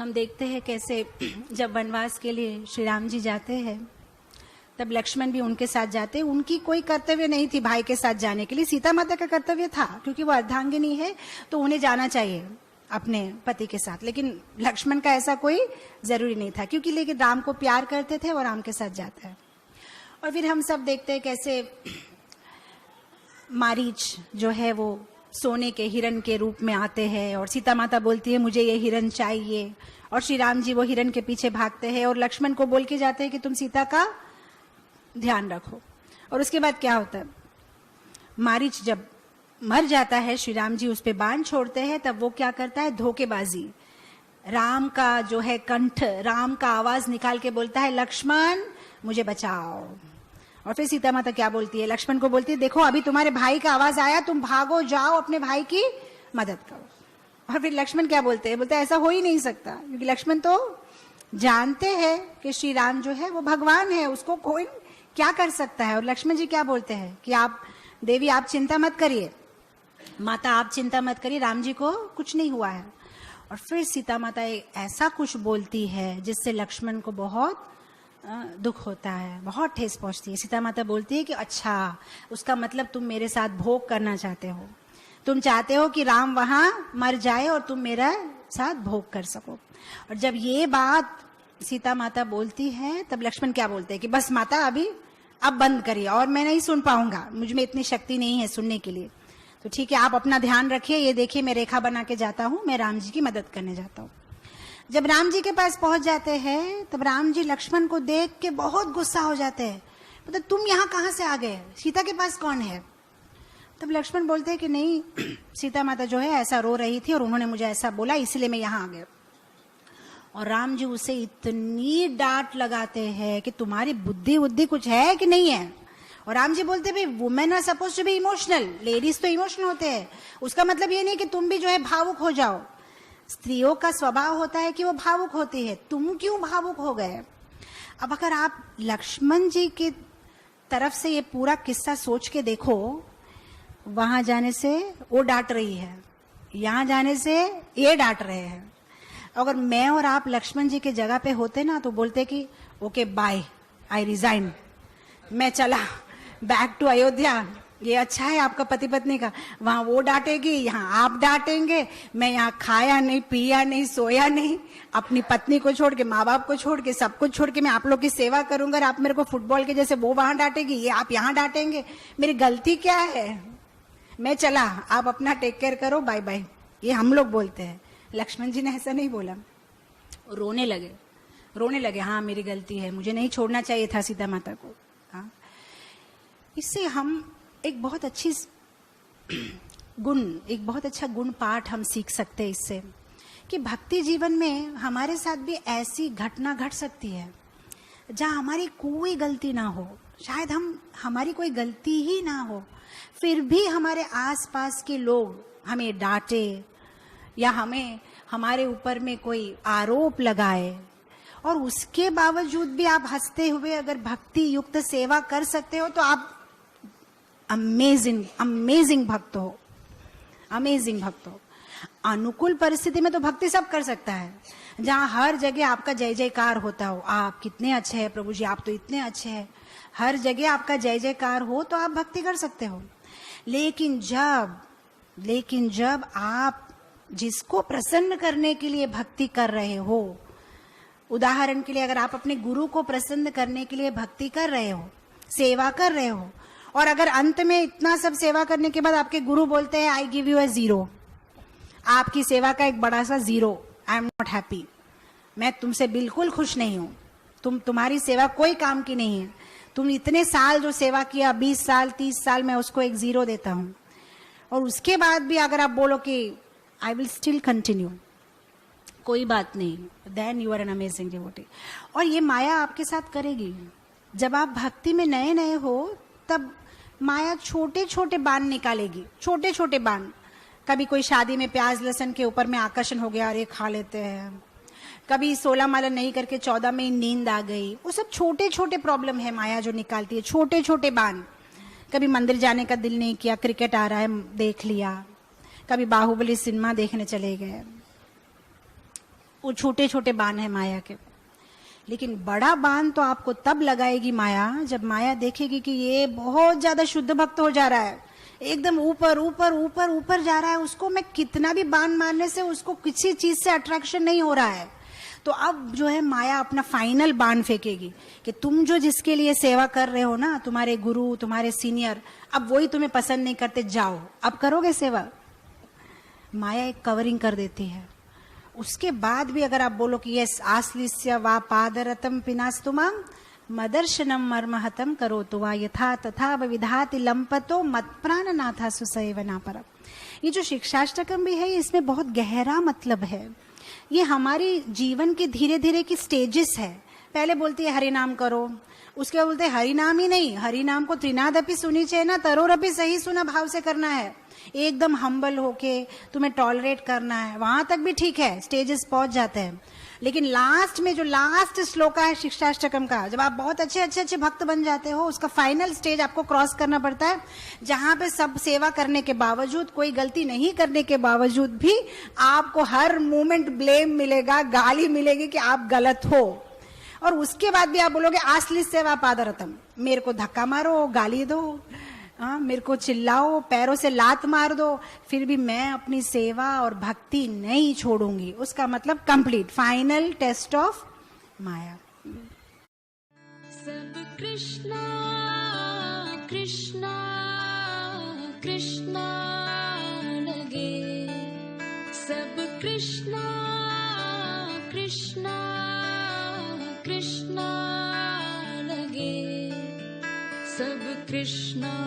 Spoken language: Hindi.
हम देखते हैं कैसे जब वनवास के लिए श्री राम जी जाते हैं तब लक्ष्मण भी उनके साथ जाते हैं। उनकी कोई कर्तव्य नहीं थी भाई के साथ जाने के लिए, सीता माता का कर्तव्य था क्योंकि वो अर्धांगिनी है तो उन्हें जाना चाहिए अपने पति के साथ, लेकिन लक्ष्मण का ऐसा कोई जरूरी नहीं था क्योंकि लेकिन राम को प्यार करते थे और राम के साथ जाते हैं। और फिर हम सब देखते हैं कैसे मारीच जो है वो सोने के हिरन के रूप में आते हैं और सीता माता बोलती है मुझे ये हिरन चाहिए, और श्री राम जी वो हिरन के पीछे भागते हैं और लक्ष्मण को बोल के जाते हैं कि तुम सीता का ध्यान रखो। और उसके बाद क्या होता है, मारीच जब मर जाता है श्री राम जी उस पे बाण छोड़ते हैं, तब वो क्या करता है, धोखेबाजी, राम का जो है कंठ, राम का आवाज निकाल के बोलता है लक्ष्मण मुझे बचाओ। और फिर सीता माता क्या बोलती है, लक्ष्मण को बोलती है देखो अभी तुम्हारे भाई का आवाज आया, तुम भागो जाओ अपने भाई की मदद करो। और फिर लक्ष्मण क्या बोलते हैं, बोलते हैं ऐसा हो ही नहीं सकता क्योंकि लक्ष्मण तो जानते हैं कि श्री राम जो है वो भगवान है, उसको कोई क्या कर सकता है। और लक्ष्मण जी क्या बोलते हैं कि आप देवी आप चिंता मत करिए, माता आप चिंता मत करिए, राम जी को कुछ नहीं हुआ है। और फिर सीता माता ऐसा कुछ बोलती है जिससे लक्ष्मण को बहुत दुख होता है, बहुत ठेस पहुंचती है। सीता माता बोलती है कि अच्छा उसका मतलब तुम मेरे साथ भोग करना चाहते हो, तुम चाहते हो कि राम वहां मर जाए और तुम मेरा साथ भोग कर सको। और जब ये बात सीता माता बोलती है तब लक्ष्मण क्या बोलते हैं कि बस माता अभी अब बंद करिए और मैं नहीं सुन पाऊंगा, मुझ में इतनी शक्ति नहीं है सुनने के लिए, तो ठीक है आप अपना ध्यान रखिए, ये देखिए मैं रेखा बना के जाता हूं, मैं राम जी की मदद करने जाता हूं। जब राम जी के पास पहुंच जाते हैं तब राम जी लक्ष्मण को देख के बहुत गुस्सा हो जाते हैं, मतलब तुम यहाँ कहां से आ गए, सीता के पास कौन है। तब लक्ष्मण बोलते हैं कि नहीं सीता माता जो है ऐसा रो रही थी और उन्होंने मुझे ऐसा बोला इसलिए मैं यहाँ आ गया। और राम जी उसे इतनी डांट लगाते हैं कि तुम्हारी बुद्धि बुद्धि कुछ है कि नहीं है। और राम जी बोलते भाई women are suppose to be emotional, ladies तो इमोशनल होते हैं, उसका मतलब ये नहीं कि तुम भी जो है भावुक हो जाओ, स्त्रियों का स्वभाव होता है कि वो भावुक होती है, तुम क्यों भावुक हो गए। अब अगर आप लक्ष्मण जी की तरफ से ये पूरा किस्सा सोच के देखो, वहां जाने से वो डांट रही है, यहां जाने से ये डांट रहे हैं। अगर मैं और आप लक्ष्मण जी के जगह पे होते ना तो बोलते कि ओके बाय आई रिजाइन, मैं चला बैक टू अयोध्या, ये अच्छा है आपका पति पत्नी का, वहां वो डांटेगी यहाँ आप डांटेंगे, मैं यहाँ खाया नहीं पिया नहीं सोया नहीं, अपनी पत्नी को छोड़ के माँ बाप को छोड़ के सब कुछ छोड़ के मैं आप लोग की सेवा करूंगा और आप मेरे को फुटबॉल के जैसे वो वहां डांटेगी, ये आप यहाँ डांटेंगे, मेरी गलती क्या है, मैं चला आप अपना टेक केयर करो बाय बाय, ये हम लोग बोलते हैं। लक्ष्मण जी ने ऐसा नहीं बोला, रोने लगे हाँ मेरी गलती है, मुझे नहीं छोड़ना चाहिए था सीता माता को। हाँ, इससे हम एक बहुत अच्छा गुण पाठ हम सीख सकते हैं इससे कि भक्ति जीवन में हमारे साथ भी ऐसी घटना घट सकती है जहां हमारी कोई गलती ना हो, शायद हमारी कोई गलती ही ना हो, फिर भी हमारे आसपास के लोग हमें डांटे या हमारे ऊपर में कोई आरोप लगाए, और उसके बावजूद भी आप हंसते हुए अगर भक्ति युक्त सेवा कर सकते हो तो आप अमेजिंग भक्त हो, अमेजिंग भक्त हो। अनुकूल परिस्थिति में तो भक्ति सब कर सकता है, जहां हर जगह आपका जय जयकार होता हो, आप कितने अच्छे हैं प्रभु जी, आप तो इतने अच्छे हैं, हर जगह आपका जय जयकार हो तो आप भक्ति कर सकते हो। लेकिन जब आप जिसको प्रसन्न करने के लिए भक्ति कर रहे हो, उदाहरण के लिए अगर आप अपने गुरु को प्रसन्न करने के लिए भक्ति कर रहे हो, सेवा कर रहे हो, और अगर अंत में इतना सब सेवा करने के बाद आपके गुरु बोलते हैं आई गिव यू ए 0, आपकी सेवा का एक बड़ा सा 0, आई एम नॉट हैप्पी, मैं तुमसे बिल्कुल खुश नहीं हूं, तुम्हारी सेवा कोई काम की नहीं है, तुम इतने साल जो सेवा किया 20 साल 30 साल मैं उसको एक 0 देता हूं, और उसके बाद भी अगर आप बोलो कि आई विल स्टिल कंटिन्यू, कोई बात नहीं, then you are an amazing devotee. और ये माया आपके साथ करेगी, जब आप भक्ति में नए नए हो तब माया छोटे छोटे बाण निकालेगी, छोटे छोटे बाण। कभी कोई शादी में प्याज लहसुन के ऊपर में आकर्षण हो गया, अरे खा लेते हैं, कभी 16 माला नहीं करके 14 में नींद आ गई, वो सब छोटे छोटे प्रॉब्लम है माया जो निकालती है, छोटे छोटे बाण। कभी मंदिर जाने का दिल नहीं किया, क्रिकेट आ रहा है देख लिया, कभी बाहुबली सिनेमा देखने चले गए, वो छोटे छोटे बाण है माया के। लेकिन बड़ा बाण तो आपको तब लगाएगी माया जब माया देखेगी कि ये बहुत ज्यादा शुद्ध भक्त हो जा रहा है, एकदम ऊपर ऊपर ऊपर ऊपर जा रहा है, उसको मैं कितना भी बाण मारने से उसको किसी चीज से अट्रैक्शन नहीं हो रहा है। तो अब जो है माया अपना फाइनल बाण फेंकेगी कि तुम जो जिसके लिए सेवा कर रहे हो ना, तुम्हारे गुरु, तुम्हारे सीनियर, अब वही तुम्हें पसंद नहीं करते, जाओ अब करोगे सेवा। माया एक कवरिंग कर देती है। उसके बाद भी अगर आप बोलो कि यस आश्लिष्य वा पादरतम पिनास्तुमाम मदर्शनम मर्महतम करो तो वा यथा तथा विधाति लंपतो मत प्राणनाथा सुसैवना परम। ये जो शिक्षाष्टकम भी है इसमें बहुत गहरा मतलब है। ये हमारी जीवन के धीरे धीरे की स्टेजेस है। पहले बोलती है हरि नाम करो, उसके बाद बोलते हैं हरि नाम ही नहीं, हरि नाम को त्रिनादपि सुनी चाहिए ना, तरोरपि सही सुना भाव से करना है, एकदम हम्बल होके तुम्हें टॉलरेट करना है, वहां तक भी ठीक है, स्टेजेस पहुंच जाते हैं। लेकिन लास्ट में जो लास्ट श्लोका है शिक्षाष्टकम का, जब आप बहुत अच्छे अच्छे अच्छे भक्त बन जाते हो, उसका फाइनल स्टेज आपको क्रॉस करना पड़ता है, जहां पे सब सेवा करने के बावजूद, कोई गलती नहीं करने के बावजूद भी आपको हर मोमेंट ब्लेम मिलेगा, गाली मिलेगी कि आप गलत हो। और उसके बाद भी आप बोलोगे आश्लिष्य सेवा पादरतम, मेरे को धक्का मारो, गाली दो, मेरे को चिल्लाओ, पैरों से लात मार दो, फिर भी मैं अपनी सेवा और भक्ति नहीं छोड़ूंगी। उसका मतलब कंप्लीट फाइनल टेस्ट ऑफ माया। सब कृष्णा कृष्णा कृष्णा लगे, सब कृष्णा कृष्णा कृष्णा लगे, सब कृष्णा